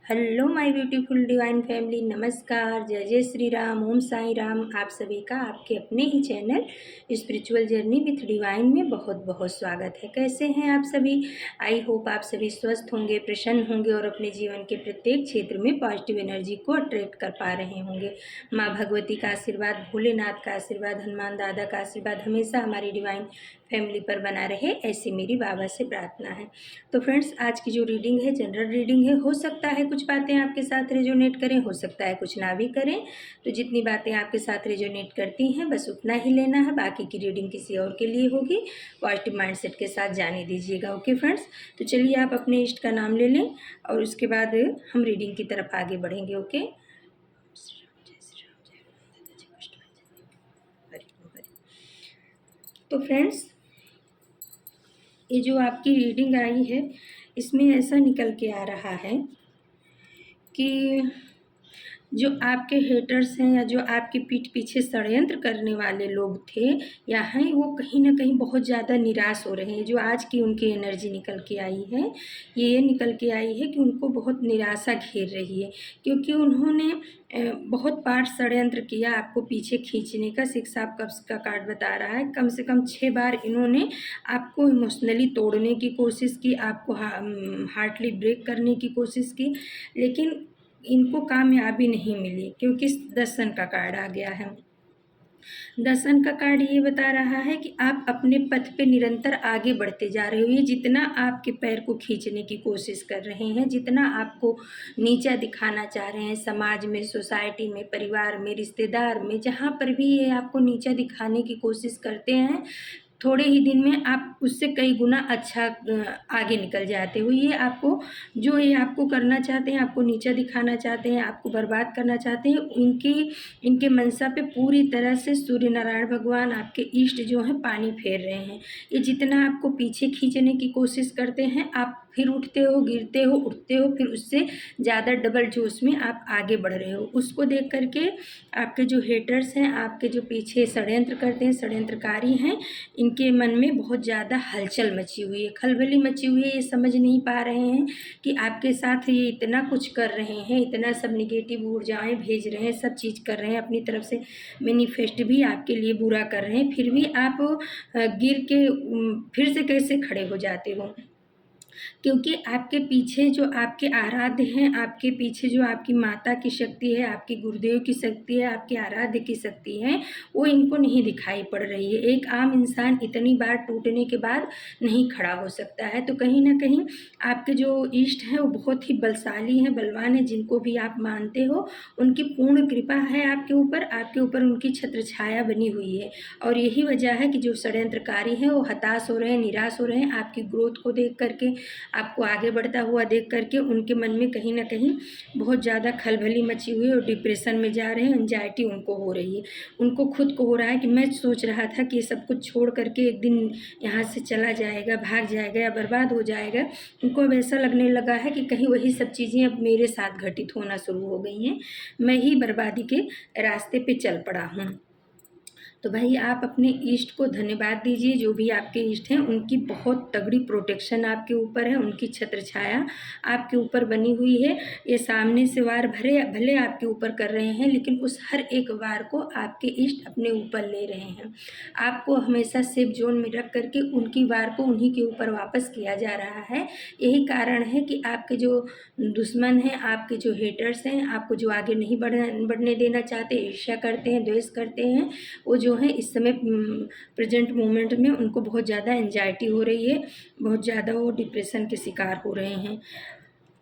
Hello my beautiful divine family, नमस्कार, जय जय श्री राम, ओम साईं राम। आप सभी का आपके अपने ही channel spiritual journey with divine में बहुत बहुत स्वागत है। कैसे हैं आप सभी? आई होप आप सभी स्वस्थ होंगे, प्रसन्न होंगे और अपने जीवन के प्रत्येक क्षेत्र में पॉजिटिव एनर्जी को अट्रैक्ट कर पा रहे होंगे। माँ भगवती का आशीर्वाद, भोलेनाथ का आशीर्वाद, हनुमान दादा का आशीर्वाद हमेशा हमारी डिवाइन फैमिली पर बना रहे, ऐसी मेरी बाबा से प्रार्थना है। तो फ्रेंड्स, आज की जो रीडिंग है जनरल रीडिंग है। हो सकता है कुछ बातें आपके साथ रेजोनेट करें, हो सकता है कुछ ना भी करें। तो जितनी बातें आपके साथ रेजोनेट करती हैं बस उतना ही लेना है, बाकी की रीडिंग किसी और के लिए होगी। पॉजिटिव माइंडसेट के साथ जाने दीजिएगा। ओके फ्रेंड्स, तो चलिए आप अपने इष्ट का नाम ले लें और उसके बाद हम रीडिंग की तरफ आगे बढ़ेंगे। ओके, तो फ्रेंड्स, ये जो आपकी रीडिंग आई है इसमें ऐसा निकल के आ रहा है कि जो आपके हेटर्स हैं या जो आपके पीठ पीछे षड्यंत्र करने वाले लोग थे या हैं, वो कहीं ना कहीं बहुत ज़्यादा निराश हो रहे हैं। जो आज की उनकी एनर्जी निकल के आई है, ये निकल के आई है कि उनको बहुत निराशा घेर रही है, क्योंकि उन्होंने बहुत बार षड्यंत्र किया आपको पीछे खींचने का। सिक्स ऑफ कप्स का कार्ड बता रहा है कम से कम 6 बार इन्होंने आपको इमोशनली तोड़ने की कोशिश की, आपको हार्टली ब्रेक करने की कोशिश की, लेकिन इनको कामयाबी नहीं मिली, क्योंकि 10 सन का कार्ड आ गया है। 10 सन का कार्ड ये बता रहा है कि आप अपने पथ पे निरंतर आगे बढ़ते जा रहे हो। ये जितना आपके पैर को खींचने की कोशिश कर रहे हैं, जितना आपको नीचा दिखाना चाह रहे हैं समाज में, सोसाइटी में, परिवार में, रिश्तेदार में, जहाँ पर भी ये आपको नीचा दिखाने की कोशिश करते हैं, थोड़े ही दिन में आप उससे कई गुना अच्छा आगे निकल जाते हो। ये आपको जो ये आपको करना चाहते हैं, आपको नीचा दिखाना चाहते हैं, आपको बर्बाद करना चाहते हैं, इनके मनसा पे पूरी तरह से सूर्य नारायण भगवान, आपके इष्ट जो हैं, पानी फेर रहे हैं। ये जितना आपको पीछे खींचने की कोशिश करते हैं, आप फिर उठते हो, गिरते हो, उठते हो, फिर उससे ज़्यादा डबल जोश में आप आगे बढ़ रहे हो। उसको देख करके आपके जो हेटर्स हैं, आपके जो पीछे षड्यंत्र करते हैं, षड्यंत्रकारी हैं, इनके मन में बहुत ज़्यादा हलचल मची हुई है, खलबली मची हुई है। ये समझ नहीं पा रहे हैं कि आपके साथ ये इतना कुछ कर रहे हैं, इतना सब निगेटिव ऊर्जाएं भेज रहे हैं, सब चीज़ कर रहे हैं, अपनी तरफ से मैनिफेस्ट भी आपके लिए बुरा कर रहे हैं, फिर भी आप गिर के फिर से कैसे खड़े हो जाते हो? क्योंकि आपके पीछे जो आपके आराध्य हैं, आपके पीछे जो आपकी माता की शक्ति है, आपके गुरुदेव की शक्ति है, आपके आराध्य की शक्ति है, वो इनको नहीं दिखाई पड़ रही है। एक आम इंसान इतनी बार टूटने के बाद नहीं खड़ा हो सकता है। तो कहीं ना कहीं आपके जो इष्ट हैं वो बहुत ही बलशाली हैं, बलवान हैं, जिनको भी आप मानते हो उनकी पूर्ण कृपा है आपके ऊपर उनकी छत्र छाया बनी हुई है। और यही वजह है कि जो षड्यंत्रकारी हैं वो हताश हो रहे हैं, निराश हो रहे हैं। आपकी ग्रोथ को देख करके, आपको आगे बढ़ता हुआ देख करके उनके मन में कहीं ना कहीं बहुत ज़्यादा खलबली मची हुई है और डिप्रेशन में जा रहे हैं। एंजाइटी उनको हो रही है, उनको खुद को हो रहा है कि मैं सोच रहा था कि ये सब कुछ छोड़ करके एक दिन यहाँ से चला जाएगा, भाग जाएगा या बर्बाद हो जाएगा। उनको अब ऐसा लगने लगा है कि कहीं वही सब चीज़ें अब मेरे साथ घटित होना शुरू हो गई हैं, मैं ही बर्बादी के रास्ते पे चल पड़ा हूँ। तो भाई आप अपने ईष्ट को धन्यवाद दीजिए। जो भी आपके ईष्ट हैं उनकी बहुत तगड़ी प्रोटेक्शन आपके ऊपर है, उनकी छत्र छाया आपके ऊपर बनी हुई है। ये सामने से वार भले आपके ऊपर कर रहे हैं, लेकिन उस हर एक वार को आपके ईष्ट अपने ऊपर ले रहे हैं। आपको हमेशा सेफ जोन में रख करके उनकी वार को उन्हीं के ऊपर वापस किया जा रहा है। यही कारण है कि आपके जो दुश्मन हैं, आपके जो हेटर्स हैं, आपको जो आगे नहीं बढ़ने देना चाहते, ईर्ष्या करते हैं, द्वेष करते हैं, वो जो है इस समय प्रेजेंट मोमेंट में उनको बहुत ज़्यादा एंजाइटी हो रही है, बहुत ज़्यादा वो डिप्रेशन के शिकार हो रहे हैं।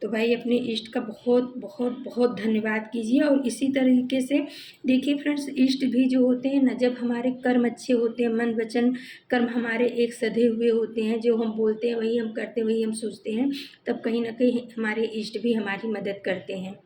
तो भाई अपने इष्ट का बहुत बहुत बहुत धन्यवाद कीजिए। और इसी तरीके से देखिए फ्रेंड्स, इष्ट भी जो होते हैं ना, जब हमारे कर्म अच्छे होते हैं, मन वचन कर्म हमारे एक सधे हुए होते हैं, जो हम बोलते हैं वही हम करते हैं, वही हम सोचते हैं, तब कहीं ना कहीं हमारे इष्ट भी हमारी मदद करते हैं।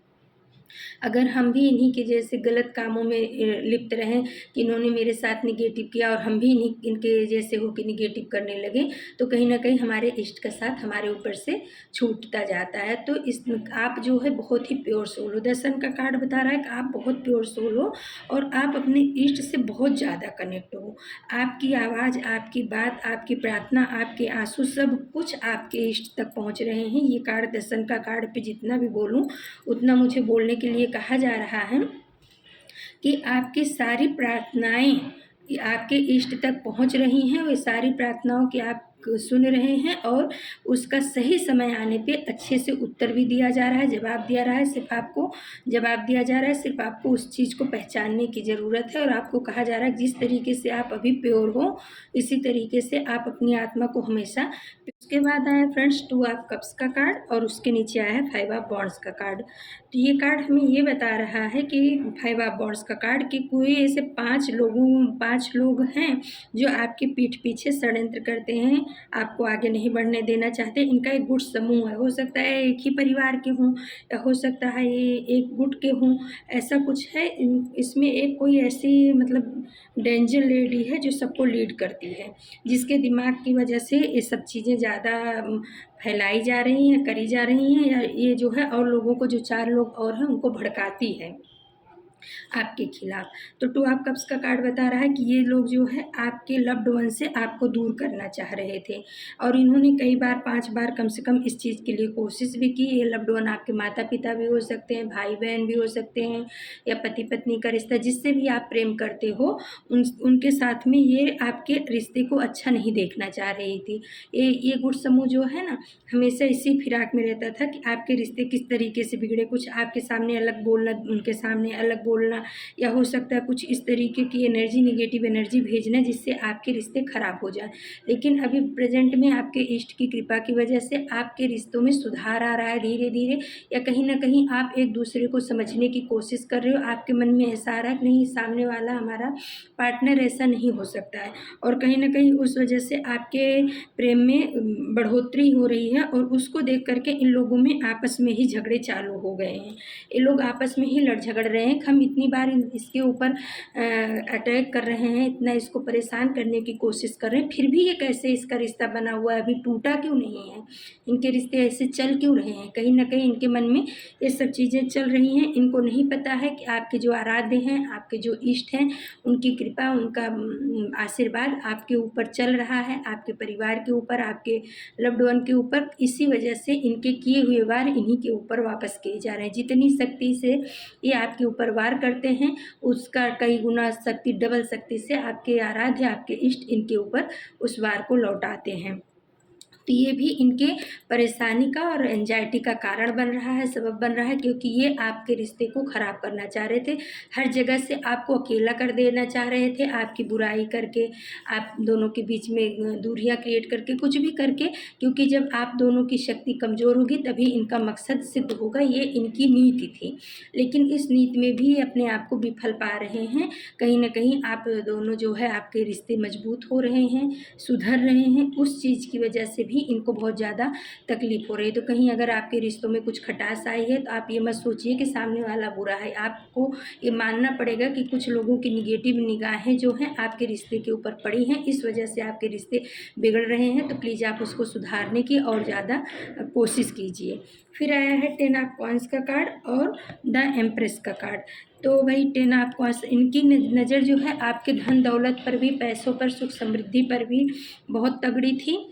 अगर हम भी इन्हीं के जैसे गलत कामों में लिप्त रहें कि इन्होंने मेरे साथ निगेटिव किया और हम भी इनके जैसे होकर निगेटिव करने लगे, तो कहीं ना कहीं हमारे इष्ट का साथ हमारे ऊपर से छूटता जाता है। तो इस आप जो है बहुत ही प्योर सोल हो। दर्शन का कार्ड बता रहा है कि आप बहुत प्योर सोल हो और आप अपने इष्ट से बहुत ज़्यादा कनेक्ट हो। आपकी आवाज़, आपकी बात, आपकी प्रार्थना, आपके आंसू सब कुछ आपके इष्ट तक पहुंच रहे हैं। ये कार्ड दर्शन का कार्ड पे जितना भी बोलूं उतना मुझे बोलने के लिए कहा जा रहा है कि आपकी सारी प्रार्थनाएं आपके इष्ट तक पहुंच रही हैं। वे सारी प्रार्थनाओं की आप सुन रहे हैं और उसका सही समय आने पे अच्छे से उत्तर भी दिया जा रहा है, जवाब दिया रहा है। सिर्फ आपको जवाब दिया जा रहा है, सिर्फ आपको उस चीज़ को पहचानने की ज़रूरत है। और आपको कहा जा रहा है जिस तरीके से आप अभी प्योर हो, इसी तरीके से आप अपनी आत्मा को हमेशा। उसके बाद आया फ्रेंड्स 2 ऑफ कप्स का कार्ड और उसके नीचे आया है 5 ऑफ वॉन्ड्स का कार्ड। तो ये कार्ड हमें ये बता रहा है कि 5 ऑफ वॉन्ड्स का कार्ड कि कोई ऐसे 5 लोग हैं जो आपकी पीठ पीछे षड्यंत्र करते हैं, आपको आगे नहीं बढ़ने देना चाहते। इनका एक गुट समूह है, हो सकता है एक ही परिवार के हों या हो सकता है ये एक गुट के हों, ऐसा कुछ है। इसमें एक कोई ऐसी मतलब डेंजर लेडी है जो सबको लीड करती है, जिसके दिमाग की वजह से ये सब चीज़ें ज़्यादा फैलाई जा रही हैं, करी जा रही हैं, या ये जो है और लोगों को, जो 4 लोग और हैं उनको भड़काती है आपके खिलाफ। तो 2 ऑफ कप्स का कार्ड बता रहा है कि ये लोग जो है आपके लव्ड वन से आपको दूर करना चाह रहे थे और इन्होंने कई बार 5 बार कम से कम इस चीज़ के लिए कोशिश भी की। ये लव्ड वन आपके माता पिता भी हो सकते हैं, भाई बहन भी हो सकते हैं, या पति पत्नी का रिश्ता, जिससे भी आप प्रेम करते हो उनके साथ में ये आपके रिश्ते को अच्छा नहीं देखना चाह रही थी। ये गुट समूह जो है ना, हमेशा इसी फिराक में रहता था कि आपके रिश्ते किस तरीके से बिगड़े, कुछ आपके सामने अलग बोलना, उनके सामने अलग बोलना, या हो सकता है कुछ इस तरीके की एनर्जी, नेगेटिव एनर्जी भेजना जिससे आपके रिश्ते खराब हो जाए। लेकिन अभी प्रेजेंट में आपके इष्ट की कृपा की वजह से आपके रिश्तों में सुधार आ रहा है धीरे धीरे, या कहीं ना कहीं आप एक दूसरे को समझने की कोशिश कर रहे हो। आपके मन में ऐसा आ रहा है कि नहीं, सामने वाला हमारा पार्टनर ऐसा नहीं हो सकता है, और कहीं ना कहीं उस वजह से आपके प्रेम में बढ़ोतरी हो रही है और उसको देख करके इन लोगों में आपस में ही झगड़े चालू हो गए हैं। ये लोग आपस में ही लड़ झगड़ रहे हैं। हम इतनी बार इसके ऊपर अटैक कर रहे हैं, इतना इसको परेशान करने की कोशिश कर रहे हैं, फिर भी ये कैसे इसका रिश्ता बना हुआ है, अभी टूटा क्यों नहीं है, इनके रिश्ते ऐसे चल क्यों रहे हैं। कहीं ना कहीं इनके मन में ये सब चीज़ें चल रही हैं। इनको नहीं पता है कि आपके जो आराध्य हैं, आपके जो इष्ट हैं, उनकी कृपा, उनका आशीर्वाद आपके ऊपर चल रहा है, आपके परिवार के ऊपर, आपके लव्ड वन के ऊपर। इसी वजह से इनके किए हुए वार इन्हीं के ऊपर वापस किए जा रहे हैं। जितनी शक्ति से ये आपके ऊपर वार करते हैं, उसका कई गुना शक्ति, डबल शक्ति से आपके आराध्य, आपके इष्ट इनके ऊपर उस वार को लौटाते हैं। तो ये भी इनके परेशानी का और एंजाइटी का कारण बन रहा है, सबब बन रहा है, क्योंकि ये आपके रिश्ते को ख़राब करना चाह रहे थे। हर जगह से आपको अकेला कर देना चाह रहे थे, आपकी बुराई करके, आप दोनों के बीच में दूरियां क्रिएट करके, कुछ भी करके, क्योंकि जब आप दोनों की शक्ति कमज़ोर होगी तभी इनका मकसद सिद्ध होगा। ये इनकी नीति थी, लेकिन इस नीति में भी अपने आप को विफल पा रहे हैं। कहीं ना कहीं आप दोनों जो है, आपके रिश्ते मजबूत हो रहे हैं, सुधर रहे हैं, उस चीज़ की वजह से भी इनको बहुत ज़्यादा तकलीफ हो रही है। तो कहीं अगर आपके रिश्तों में कुछ खटास आई है तो आप ये मत सोचिए कि सामने वाला बुरा है। आपको ये मानना पड़ेगा कि कुछ लोगों की निगेटिव निगाहें जो हैं आपके रिश्ते के ऊपर पड़ी हैं, इस वजह से आपके रिश्ते बिगड़ रहे हैं। तो प्लीज़ आप उसको सुधारने की और ज़्यादा कोशिश कीजिए। फिर आया है 10 ऑफ कॉइंस का कार्ड और द एम्प्रेस का कार्ड। तो भाई 10 ऑफ कॉइंस, इनकी नज़र जो है आपके धन दौलत पर भी, पैसों पर, सुख समृद्धि पर भी बहुत तगड़ी थी।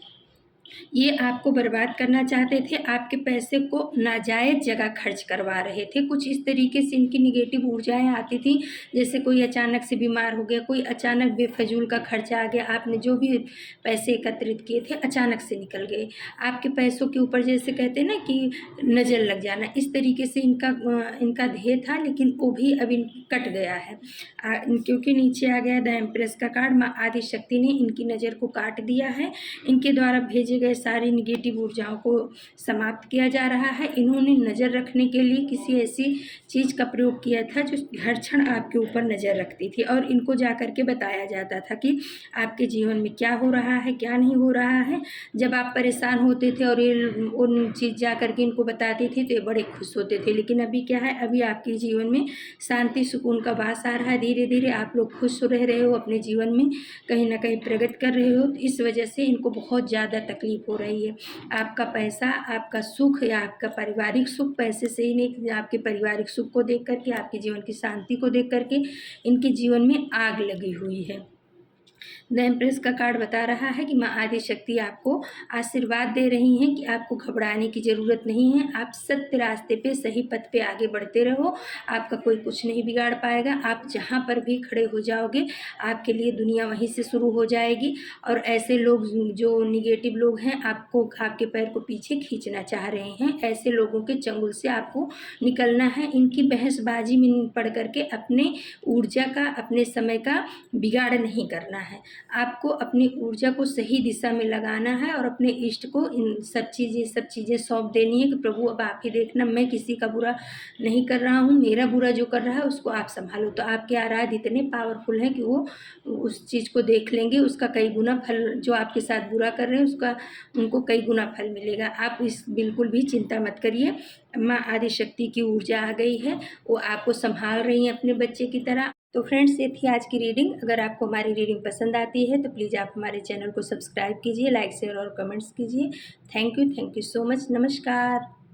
ये आपको बर्बाद करना चाहते थे, आपके पैसे को नाजायज़ जगह खर्च करवा रहे थे। कुछ इस तरीके से इनकी निगेटिव ऊर्जाएं आती थी, जैसे कोई अचानक से बीमार हो गया, कोई अचानक बेफजूल का खर्चा आ गया, आपने जो भी पैसे एकत्रित किए थे अचानक से निकल गए। आपके पैसों के ऊपर जैसे कहते हैं ना कि नज़र लग जाना, इस तरीके से इनका ध्येय था, लेकिन वो भी अभी कट गया है। क्योंकि नीचे आ गया द एम्प्रेस का कार्ड। माँ आदि शक्ति ने इनकी नज़र को काट दिया है। इनके द्वारा भेजे भेजे गए सारी निगेटिव ऊर्जाओं को समाप्त किया जा रहा है। इन्होंने नज़र रखने के लिए किसी ऐसी चीज़ का प्रयोग किया था जो हर क्षण आपके ऊपर नज़र रखती थी, और इनको जा कर के बताया जाता था कि आपके जीवन में क्या हो रहा है, क्या नहीं हो रहा है। जब आप परेशान होते थे और ये उन चीज़ जा कर के इनको बताते थे तो ये बड़े खुश होते थे। लेकिन अभी क्या है, अभी आपके जीवन में शांति सुकून का वास आ रहा है। धीरे धीरे आप लोग खुश रह रहे हो, अपने जीवन में कहीं ना कहीं प्रगति कर रहे हो। तो इस वजह से इनको बहुत ज़्यादा तकलीफ हो रही है। आपका पैसा, आपका सुख या आपका पारिवारिक सुख, पैसे से ही नहीं, आपके पारिवारिक सुख को देख करके, आपके जीवन की शांति को देख करके इनके जीवन में आग लगी हुई है। द एम्प्रेस का कार्ड बता रहा है कि माँ आदि शक्ति आपको आशीर्वाद दे रही हैं कि आपको घबराने की ज़रूरत नहीं है। आप सत्य रास्ते पे, सही पथ पे आगे बढ़ते रहो। आपका कोई कुछ नहीं बिगाड़ पाएगा। आप जहाँ पर भी खड़े हो जाओगे, आपके लिए दुनिया वहीं से शुरू हो जाएगी। और ऐसे लोग जो निगेटिव लोग हैं, आपको आपके पैर को पीछे खींचना चाह रहे हैं, ऐसे लोगों के चंगुल से आपको निकलना है। इनकी बहसबाजी में पड़ करके अपने ऊर्जा का, अपने समय का बिगाड़ नहीं करना है। आपको अपनी ऊर्जा को सही दिशा में लगाना है और अपने इष्ट को इन सब चीज़ें सौंप देनी है कि प्रभु अब आप ही देखना, मैं किसी का बुरा नहीं कर रहा हूँ, मेरा बुरा जो कर रहा है उसको आप संभालो। तो आपके आराध्य इतने पावरफुल हैं कि वो उस चीज़ को देख लेंगे, उसका कई गुना फल, जो आपके साथ बुरा कर रहे हैं उसका उनको कई गुना फल मिलेगा। आप इस बिल्कुल भी चिंता मत करिए। माँ आदि शक्ति की ऊर्जा आ गई है, वो आपको संभाल रही है अपने बच्चे की तरह। तो फ्रेंड्स, ये थी आज की रीडिंग। अगर आपको हमारी रीडिंग पसंद आती है तो प्लीज़ आप हमारे चैनल को सब्सक्राइब कीजिए, लाइक शेयर और कमेंट्स कीजिए। Thank you so much. नमस्कार।